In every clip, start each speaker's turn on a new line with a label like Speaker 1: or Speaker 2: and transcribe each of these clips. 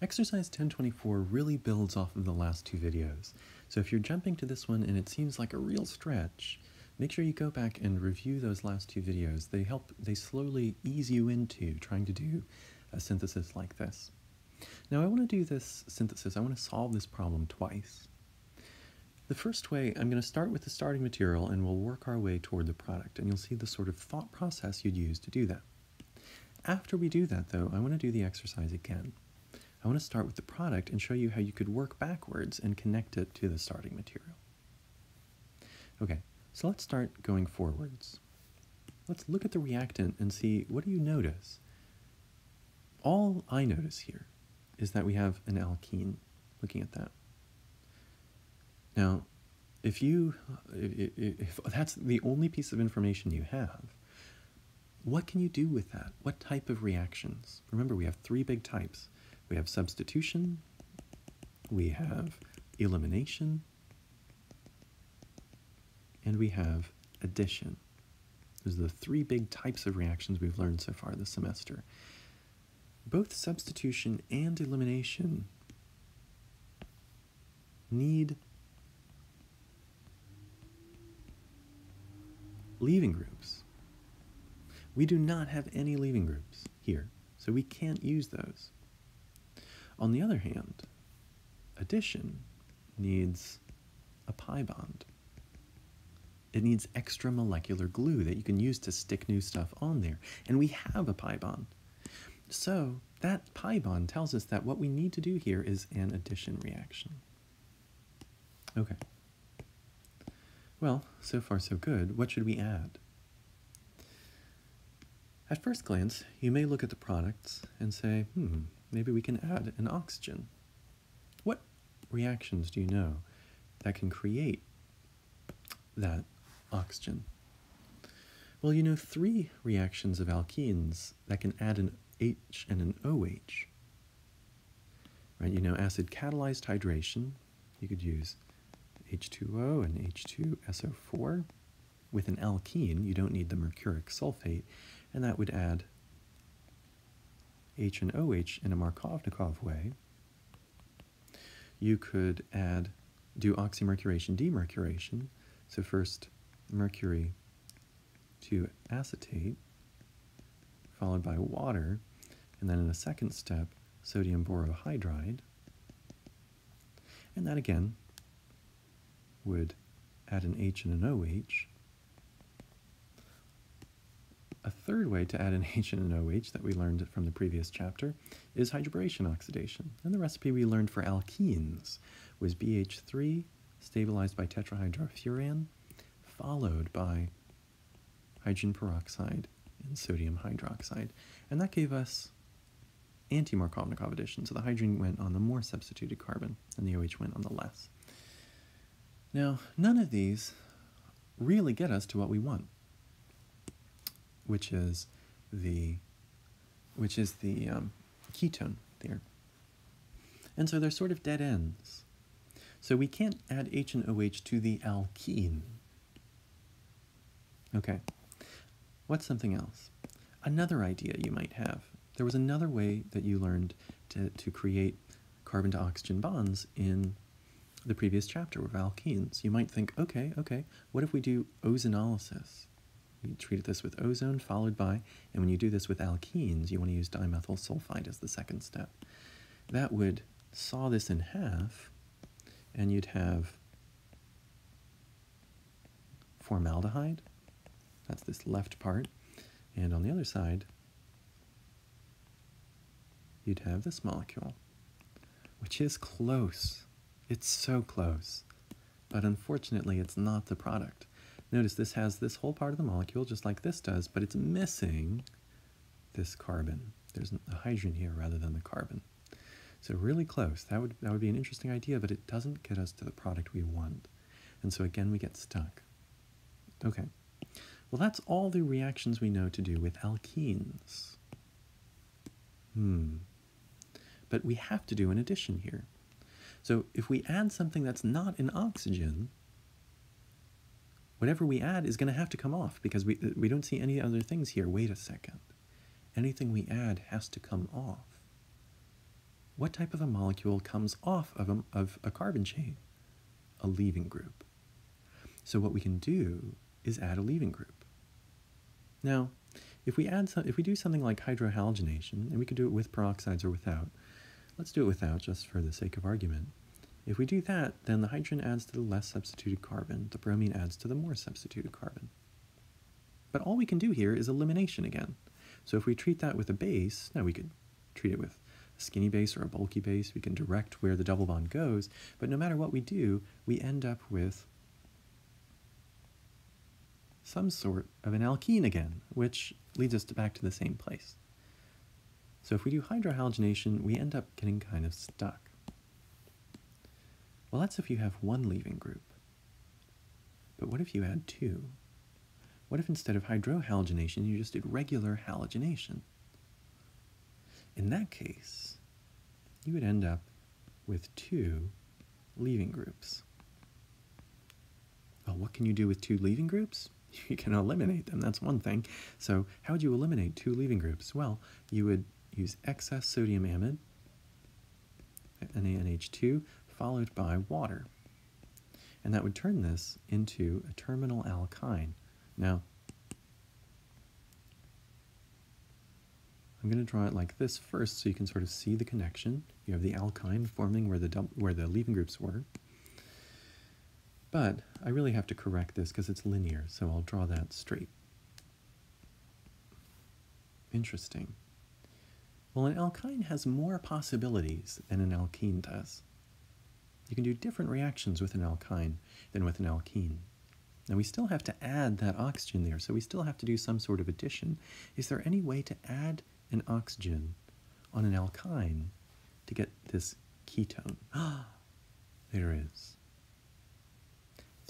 Speaker 1: Exercise 1024 really builds off of the last two videos, so if you're jumping to this one and it seems like a real stretch, make sure you go back and review those last two videos. They slowly ease you into trying to do a synthesis like this. Now I want to do this synthesis, I want to solve this problem twice. The first way, I'm going to start with the starting material and we'll work our way toward the product, and you'll see the sort of thought process you'd use to do that. After we do that though, I want to do the exercise again. I want to start with the product and show you how you could work backwards and connect it to the starting material. Okay, so let's start going forwards. Let's look at the reactant and see, what do you notice? All I notice here is that we have an alkene, looking at that. Now, if that's the only piece of information you have, what can you do with that? What type of reactions? Remember, we have three big types. We have substitution, we have elimination, and we have addition. Those are the three big types of reactions we've learned so far this semester. Both substitution and elimination need leaving groups. We do not have any leaving groups here, so we can't use those. On the other hand, addition needs a pi bond. It needs extra molecular glue that you can use to stick new stuff on there, and we have a pi bond. So that pi bond tells us that what we need to do here is an addition reaction. Okay. Well, so far so good. What should we add? At first glance, you may look at the products and say, maybe we can add an oxygen. What reactions do you know that can create that oxygen? Well, you know three reactions of alkenes that can add an H and an OH. Right? You know acid catalyzed hydration. You could use H2O and H2SO4. With an alkene, you don't need the mercuric sulfate, and that would add H and OH in a Markovnikov way. You could do oxymercuration, demercuration. So first mercury to acetate, followed by water, and then in a second step, sodium borohydride. And that again would add an H and an OH. A third way to add an H and an OH that we learned from the previous chapter is hydroboration oxidation. And the recipe we learned for alkenes was BH3 stabilized by tetrahydrofuran, followed by hydrogen peroxide and sodium hydroxide. And that gave us anti-Markovnikov addition. So the hydrogen went on the more substituted carbon and the OH went on the less. Now, none of these really get us to what we want, which is the ketone there. And so they're sort of dead ends. So we can't add H and OH to the alkene. Okay, what's something else? Another idea you might have. There was another way that you learned to create carbon to oxygen bonds in the previous chapter with alkenes. You might think, okay, what if we do ozonolysis? You treat this with ozone followed by, and when you do this with alkenes, you want to use dimethyl sulfide as the second step. That would saw this in half, and you'd have formaldehyde. That's this left part. And on the other side, you'd have this molecule, which is close. It's so close. But unfortunately, it's not the product. Notice this has this whole part of the molecule, just like this does, but it's missing this carbon. There's a hydrogen here rather than the carbon. So really close. That would be an interesting idea, but it doesn't get us to the product we want. And so again, we get stuck. Okay. Well, that's all the reactions we know to do with alkenes. But we have to do an addition here. So if we add something that's not an oxygen, whatever we add is going to have to come off because we don't see any other things here. Wait a second. Anything we add has to come off. what type of a molecule comes off of a carbon chain? A leaving group. So what we can do is add a leaving group. Now, if we do something like hydrohalogenation, and we could do it with peroxides or without, let's do it without just for the sake of argument. If we do that, then the hydrogen adds to the less substituted carbon, the bromine adds to the more substituted carbon. But all we can do here is elimination again. So if we treat that with a base, now we could treat it with a skinny base or a bulky base, we can direct where the double bond goes, but no matter what we do, we end up with some sort of an alkene again, which leads us back to the same place. So if we do hydrohalogenation, we end up getting kind of stuck. Well, that's if you have one leaving group. But what if you add two? What if instead of hydrohalogenation, you just did regular halogenation? In that case, you would end up with two leaving groups. Well, what can you do with two leaving groups? You can eliminate them, that's one thing. So how would you eliminate two leaving groups? Well, you would use excess sodium amide, NaNH2, followed by water. And that would turn this into a terminal alkyne. Now, I'm going to draw it like this first so you can sort of see the connection. You have the alkyne forming where the leaving groups were. But I really have to correct this because it's linear, so I'll draw that straight. Interesting. Well, an alkyne has more possibilities than an alkene does. You can do different reactions with an alkyne than with an alkene. Now we still have to add that oxygen there, so we still have to do some sort of addition. Is there any way to add an oxygen on an alkyne to get this ketone? There is.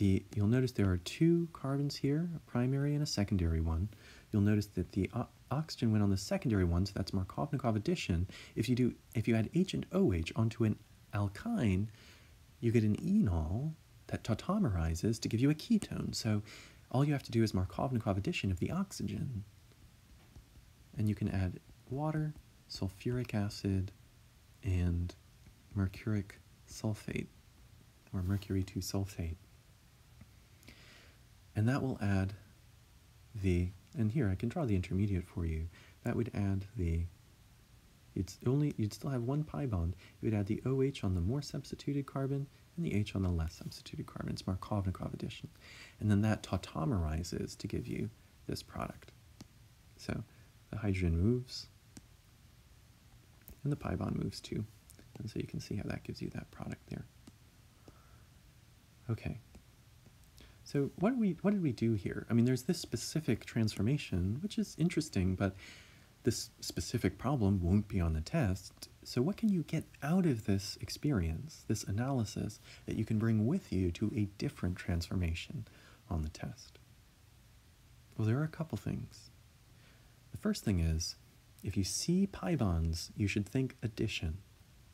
Speaker 1: You'll notice there are two carbons here, a primary and a secondary one. You'll notice that the oxygen went on the secondary one, so that's Markovnikov addition. If you add H and OH onto an alkyne, you get an enol that tautomerizes to give you a ketone. So all you have to do is Markovnikov addition of the oxygen. And you can add water, sulfuric acid, and mercuric sulfate, or mercury 2 sulfate. And that will add and here I can draw the intermediate for you. That would add you'd still have one pi bond. You would add the OH on the more substituted carbon and the H on the less substituted carbon. It's Markovnikov addition. And then that tautomerizes to give you this product. So the hydrogen moves, and the pi bond moves too. And so you can see how that gives you that product there. Okay. So what did we do here? I mean, there's this specific transformation, which is interesting, but this specific problem won't be on the test. So what can you get out of this experience, this analysis, that you can bring with you to a different transformation on the test? Well, there are a couple things. The first thing is, if you see pi bonds, you should think addition.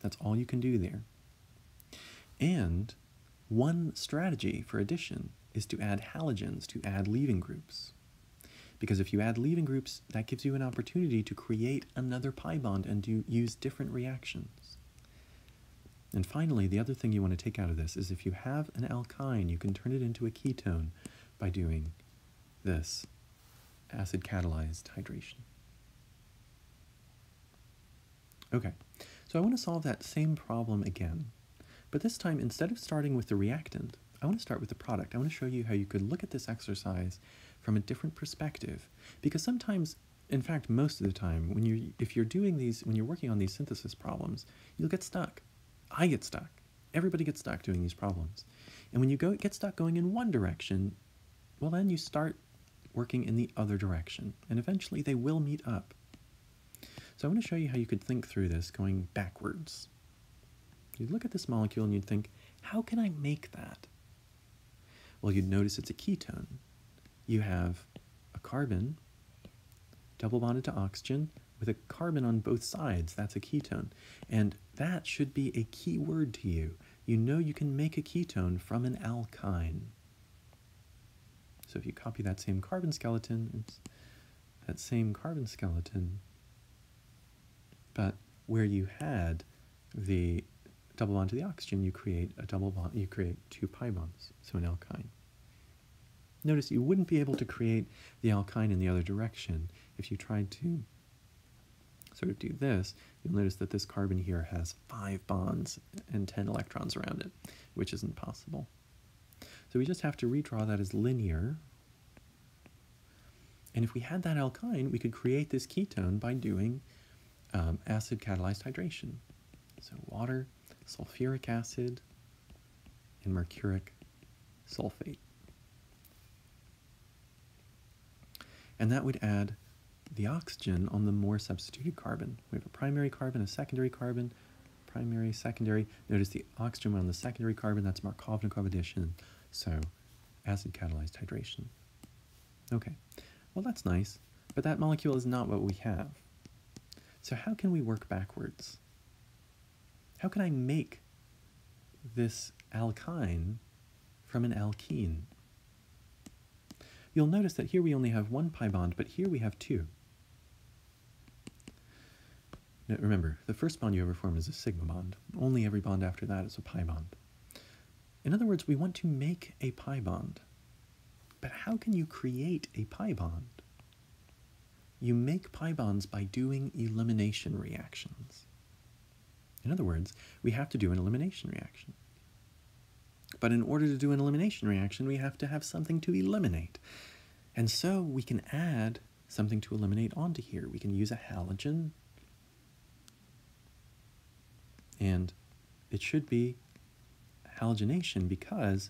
Speaker 1: That's all you can do there. And one strategy for addition is to add halogens, to add leaving groups. Because if you add leaving groups, that gives you an opportunity to create another pi bond and use different reactions. And finally, the other thing you want to take out of this is if you have an alkyne, you can turn it into a ketone by doing this acid-catalyzed hydration. Okay, so I want to solve that same problem again. But this time, instead of starting with the reactant, I want to start with the product. I want to show you how you could look at this exercise from a different perspective. Because sometimes, in fact, most of the time, when you're working on these synthesis problems, you'll get stuck. I get stuck. Everybody gets stuck doing these problems. And when you get stuck going in one direction, well, then you start working in the other direction. And eventually they will meet up. So I want to show you how you could think through this going backwards. You'd look at this molecule and you'd think, how can I make that? Well, you'd notice it's a ketone. You have a carbon double bonded to oxygen with a carbon on both sides. That's a ketone. And that should be a key word to you. You know you can make a ketone from an alkyne. So if you copy that same carbon skeleton, but where you had the double bond to the oxygen, you create a double bond, you create 2 pi bonds, so an alkyne. Notice you wouldn't be able to create the alkyne in the other direction if you tried to sort of do this. You'll notice that this carbon here has 5 bonds and 10 electrons around it, which isn't possible. So we just have to redraw that as linear. And if we had that alkyne, we could create this ketone by doing acid-catalyzed hydration. So water, sulfuric acid, and mercuric sulfate. And that would add the oxygen on the more substituted carbon. We have a primary carbon, a secondary carbon, primary, secondary. Notice the oxygen on the secondary carbon, that's Markovnikov addition, so acid-catalyzed hydration. Okay, well that's nice, but that molecule is not what we have. So how can we work backwards? How can I make this alkyne from an alkene? You'll notice that here we only have 1 pi bond, but here we have 2. Now remember, the first bond you ever form is a sigma bond. Only every bond after that is a pi bond. In other words, we want to make a pi bond. But how can you create a pi bond? You make pi bonds by doing elimination reactions. In other words, we have to do an elimination reaction. But in order to do an elimination reaction, we have to have something to eliminate. And so we can add something to eliminate onto here. We can use a halogen, and it should be halogenation because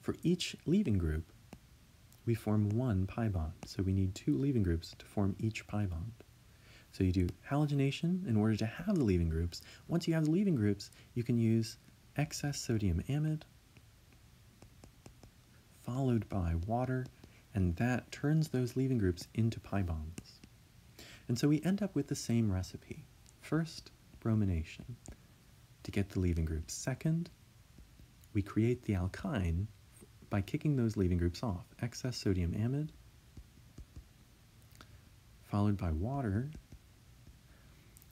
Speaker 1: for each leaving group, we form 1 pi bond. So we need 2 leaving groups to form each pi bond. So you do halogenation in order to have the leaving groups. Once you have the leaving groups, you can use excess sodium amide followed by water, and that turns those leaving groups into pi bonds. And so we end up with the same recipe. First, bromination to get the leaving groups. Second, we create the alkyne by kicking those leaving groups off. Excess sodium amide followed by water.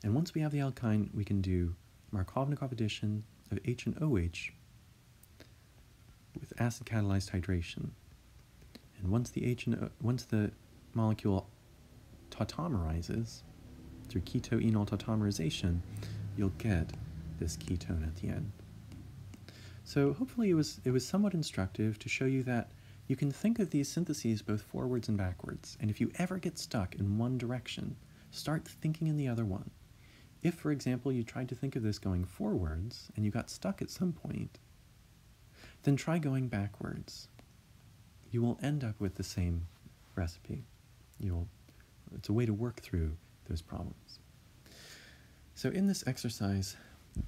Speaker 1: And once we have the alkyne, we can do Markovnikov addition of H and OH with acid-catalyzed hydration. And once the molecule tautomerizes through ketoenol tautomerization, you'll get this ketone at the end. So hopefully it was somewhat instructive to show you that you can think of these syntheses both forwards and backwards. And if you ever get stuck in one direction, start thinking in the other one. If, for example, you tried to think of this going forwards and you got stuck at some point, then try going backwards. You will end up with the same recipe. It's a way to work through those problems. So in this exercise,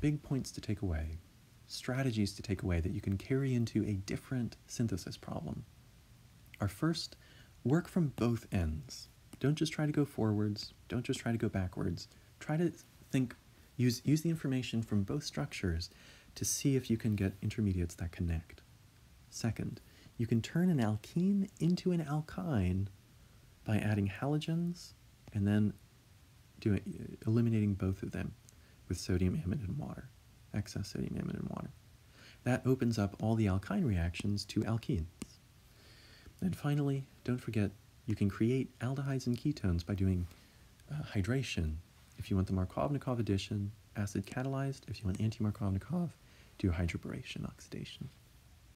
Speaker 1: big points to take away, strategies to take away that you can carry into a different synthesis problem are: first, work from both ends. Don't just try to go forwards, don't just try to go backwards. Try to use the information from both structures to see if you can get intermediates that connect. Second, you can turn an alkene into an alkyne by adding halogens and then eliminating both of them with sodium amide and water, excess sodium amide and water. That opens up all the alkyne reactions to alkenes. And finally, don't forget, you can create aldehydes and ketones by doing hydration. If you want the Markovnikov addition, acid catalyzed. If you want anti-Markovnikov, do hydroboration oxidation.